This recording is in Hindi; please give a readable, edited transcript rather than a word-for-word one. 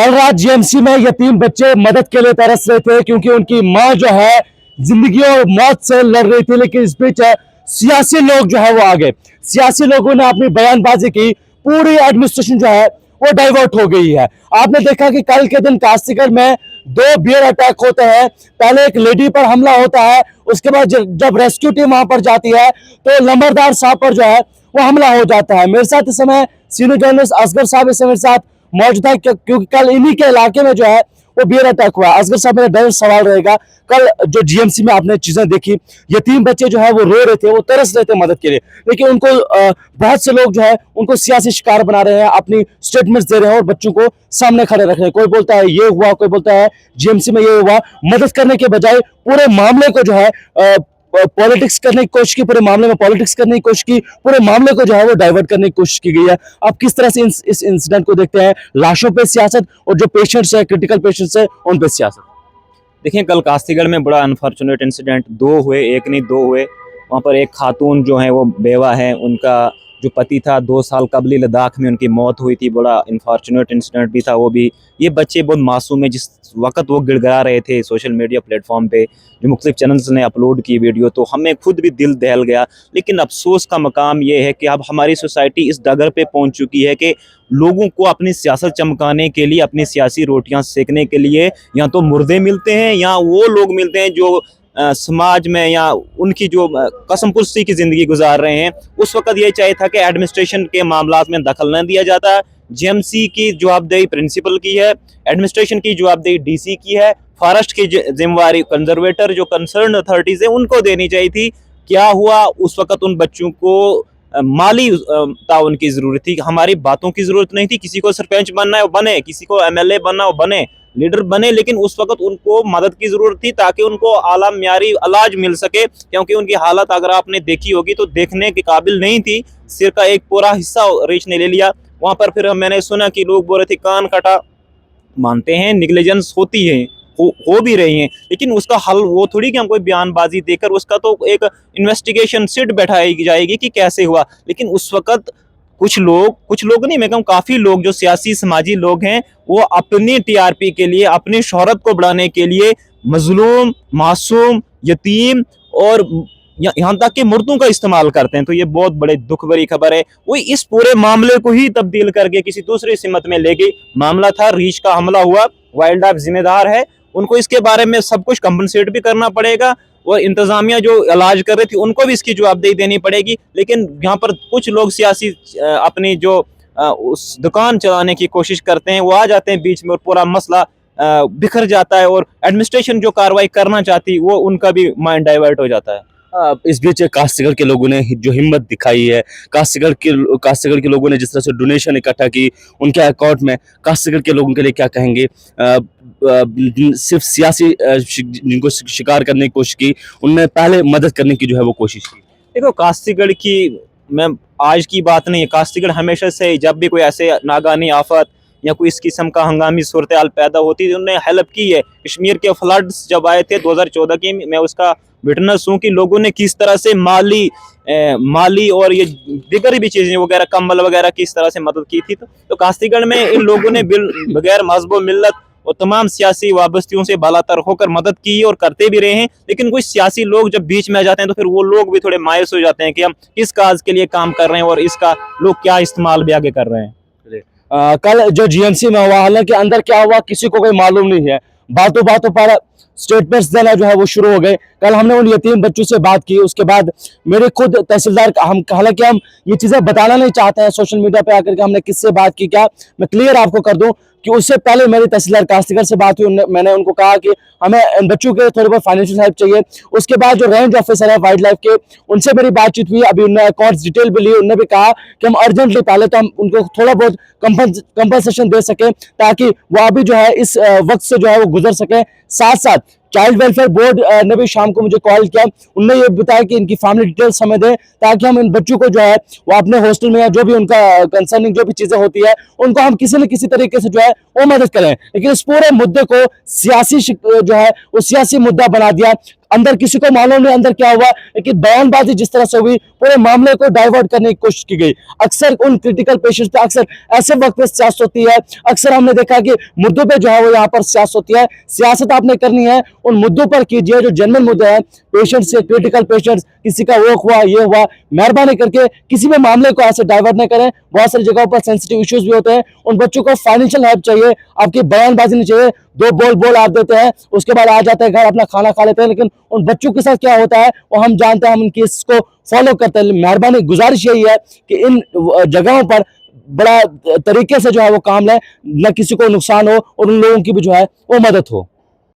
कल रात जीएमसी में यतीम बच्चे मदद के लिए तरस रहे थे क्योंकि उनकी माँ जो है जिंदगी और मौत से लड़ रही थी। लेकिन इस बीच सियासी लोग जो है वो आ गए। सियासी लोगों ने अपनी बयानबाजी की, पूरी एडमिनिस्ट्रेशन जो है वो डाइवर्ट हो गई है। आपने देखा कि कल के दिन कास्तीगढ़ में 2 बियर अटैक होते हैं। पहले एक लेडी पर हमला होता है, उसके बाद जब रेस्क्यू टीम वहां पर जाती है तो लंबरदार साहब पर जो है वो हमला हो जाता है। मेरे साथ इस समय सीनियर जर्नलिस्ट असगर साहब इस समय मेरे साथ मौजूद है क्योंकि कल इन्हीं के इलाके में जो है वो बियर अटैक हुआ। असगर साहब, मेरा डायरेक्ट सवाल रहेगा, कल जो जीएमसी में आपने चीजें देखी, यतीम बच्चे जो है वो रो रहे थे, वो तरस रहे थे मदद के लिए, लेकिन उनको बहुत से लोग जो है उनको सियासी शिकार बना रहे हैं, अपनी स्टेटमेंट्स दे रहे हैं और बच्चों को सामने खड़े रख रहे हैं। कोई बोलता है ये हुआ, कोई बोलता है जीएमसी में ये हुआ। मदद करने के बजाय पूरे मामले को जो है पॉलिटिक्स करने की कोशिश की, पूरे मामले में पॉलिटिक्स करने की कोशिश की, पूरे मामले को जो है वो डाइवर्ट करने की कोशिश की गई है। आप किस तरह से इस इंसिडेंट को देखते हैं? लाशों पे सियासत और जो पेशेंट्स है, क्रिटिकल पेशेंट्स है, उन पे सियासत। देखिए, कल कास्तीगढ़ में बड़ा अनफॉर्चुनेट इंसिडेंट 2 हुए, एक नहीं 2 हुए। वहाँ पर एक खातून जो है वो बेवा है, उनका जो पति था 2 साल कबली लद्दाख में उनकी मौत हुई थी। बड़ा अनफॉर्चुनेट इंसिडेंट भी था वो भी। ये बच्चे बहुत मासूम है। जिस वक्त वो गिड़गिड़ा रहे थे सोशल मीडिया प्लेटफॉर्म पे, जो मुख्तलिफ चैनल्स ने अपलोड की वीडियो, तो हमें खुद भी दिल दहल गया। लेकिन अफसोस का मकाम ये है कि अब हमारी सोसाइटी इस डगर पे पहुंच चुकी है कि लोगों को अपनी सियासत चमकाने के लिए, अपनी सियासी रोटियां सेकने के लिए या तो मुर्दे मिलते हैं या वो लोग मिलते हैं जो समाज में या उनकी जो कसम पुर्सी की ज़िंदगी गुजार रहे हैं। उस वक्त ये चाहिए था कि एडमिनिस्ट्रेशन के मामलात में दखल न दिया जाता। जीएमसी की जवाबदेही प्रिंसिपल की है, एडमिनिस्ट्रेशन की जवाबदेही डीसी की है, फॉरेस्ट की जिम्मेवारी कंजर्वेटर जो कंसर्न अथॉरिटीज़ है उनको देनी चाहिए थी। क्या हुआ उस वक्त? उन बच्चों को माली ताउन की ज़रूरत थी, हमारी बातों की ज़रूरत नहीं थी। किसी को सरपंच बनना है वो बने, किसी को एमएलए बनना वो बने, लीडर बने, लेकिन उस वक्त उनको मदद की ज़रूरत थी ताकि उनको आला म्यारी इलाज मिल सके। क्योंकि उनकी हालत अगर आपने देखी होगी तो देखने के काबिल नहीं थी। सिर का एक पूरा हिस्सा रीछ ने ले लिया। वहाँ पर फिर मैंने सुना कि लोग बोल रहे थे कान कटा। मानते हैं निग्लिजेंस होती है, हो भी रही हैं, लेकिन उसका हल वो थोड़ी कि हम कोई बयानबाजी देकर, उसका तो एक इन्वेस्टिगेशन सिट बैठाई जाएगी कि कैसे हुआ। लेकिन उस वक्त कुछ लोग नहीं, मैं कहूँ काफ़ी लोग जो सियासी समाजी लोग हैं, वो अपनी टीआरपी के लिए, अपनी शोहरत को बढ़ाने के लिए मजलूम, मासूम, यतीम और यहाँ तक कि मुर्दों का इस्तेमाल करते हैं। तो ये बहुत बड़े दुख भरी खबर है। वो इस पूरे मामले को ही तब्दील करके किसी दूसरी सिमत में ले गई। मामला था रीछ का हमला हुआ, वाइल्ड लाइफ जिम्मेदार है, उनको इसके बारे में सब कुछ कंपनसेट भी करना पड़ेगा और इंतजामिया जो इलाज कर रही थी उनको भी इसकी जवाबदेही देनी पड़ेगी। लेकिन यहाँ पर कुछ लोग सियासी अपनी जो उस दुकान चलाने की कोशिश करते हैं, वो आ जाते हैं बीच में और पूरा मसला बिखर जाता है और एडमिनिस्ट्रेशन जो कार्रवाई करना चाहती वो उनका भी माइंड डाइवर्ट हो जाता है। इस बीच कास्तीगढ़ के लोगों ने जो हिम्मत दिखाई है, कास्तीगढ़ के लोगों ने जिस तरह से डोनेशन इकट्ठा की उनके अकाउंट में, कास्तीगढ़ के लोगों के लिए क्या कहेंगे? सिर्फ सियासी जिनको शिकार करने की कोशिश की, उनने पहले मदद करने की जो है वो कोशिश की। देखो, कास्तीगढ़ की मैं आज की बात नहीं है, कास्तीगढ़ हमेशा से जब भी कोई ऐसे नागानी आफत या कोई इस किस्म का हंगामी सूरत हाल पैदा होती है उन्होंने हेल्प की है। कश्मीर के फ्लड्स जब आए थे 2014 की, मैं उसका विटनेस हूँ कि लोगों ने किस तरह से माली और ये दीगर भी चीज़ें वगैरह, कंबल वगैरह किस तरह से मदद की थी। तो कास्तीगढ़ में इन लोगों ने बगैर मजहब व मिल्लत और तमाम सियासी वाबस्तियों से बालातर होकर मदद की और करते भी रहे हैं। लेकिन कुछ सियासी लोग जब बीच में आ जाते हैं तो फिर वो लोग भी थोड़े मायूस हो जाते हैं कि हम किस काज के लिए काम कर रहे हैं और इसका लोग क्या इस्तेमाल भी आगे कर रहे हैं। कल जो जीएमसी में हुआ, हालांकि अंदर क्या हुआ किसी को कोई मालूम नहीं है, बातों बातों पर स्टेटमेंट्स देना जो है वो शुरू हो गए। कल हमने उन यतीम बच्चों से बात की, उसके बाद मेरे खुद तहसीलदार, हालांकि हम ये चीजें बताना नहीं चाहते हैं सोशल मीडिया पे आकर के हमने किससे बात की, क्या मैं क्लियर आपको कर दूं कि उससे पहले मेरी तहसीलदार कास्तीगढ़ से बात हुई। मैंने उनको कहा कि हमें इन बच्चों के थोड़ी बहुत फाइनेंशियल हेल्प चाहिए। उसके बाद जो रेंज ऑफिसर है वाइल्ड लाइफ के, उनसे मेरी बातचीत हुई। अभी उन्होंने अकाउंट्स डिटेल भी ली। उन्होंने भी कहा कि हम अर्जेंटली पहले तो हम उनको थोड़ा बहुत कंपनसेशन दे सके ताकि वो अभी जो है इस वक्त से जो है वो गुजर सके। साथ साथ चाइल्ड वेलफेयर बोर्ड ने भी शाम को मुझे कॉल किया। उन्होंने ये बताया कि इनकी फैमिली डिटेल्स हमें दें ताकि हम इन बच्चों को जो है वो अपने हॉस्टल में या जो भी उनका कंसर्निंग जो भी चीजें होती है उनको हम किसी न किसी तरीके से जो है वो मदद करें। लेकिन इस पूरे मुद्दे को सियासी जो है वो सियासी मुद्दा बना दिया। अंदर किसी को मालूम नहीं अंदर क्या हुआ, लेकिन बयानबाजी जिस तरह से हुई पूरे मामले को डाइवर्ट करने की कोशिश की गई। अक्सर उन क्रिटिकल पेशेंट्स पे अक्सर ऐसे वक्त पे सियासत होती है, अक्सर हमने देखा कि मुद्दों पे जो है वो यहाँ पर सियासत होती है। सियासत आपने करनी है उन मुद्दों पर कीजिए जो जेन्युइन मुद्दे हैं, पेशेंट्स से क्रिटिकल पेशेंट्स, किसी का वो हुआ ये हुआ, मेहरबानी करके किसी भी मामले को ऐसे डाइवर्ट नहीं करें। बहुत सारी जगहों पर सेंसिटिव इश्यूज भी होते हैं, उन बच्चों को फाइनेंशियल हेल्प चाहिए, आपकी बयानबाजी नहीं चाहिए। दो बोल आप देते हैं, उसके बाद आ जाते हैं घर, अपना खाना खा लेते हैं, लेकिन उन बच्चों के साथ क्या होता है वो हम जानते हैं, हम उन केस को फॉलो करते हैं। मेहरबानी गुजारिश यही है कि इन जगहों पर बड़ा तरीके से जो है वो काम लें, न किसी को नुकसान हो और उन लोगों की भी जो है वो मदद हो।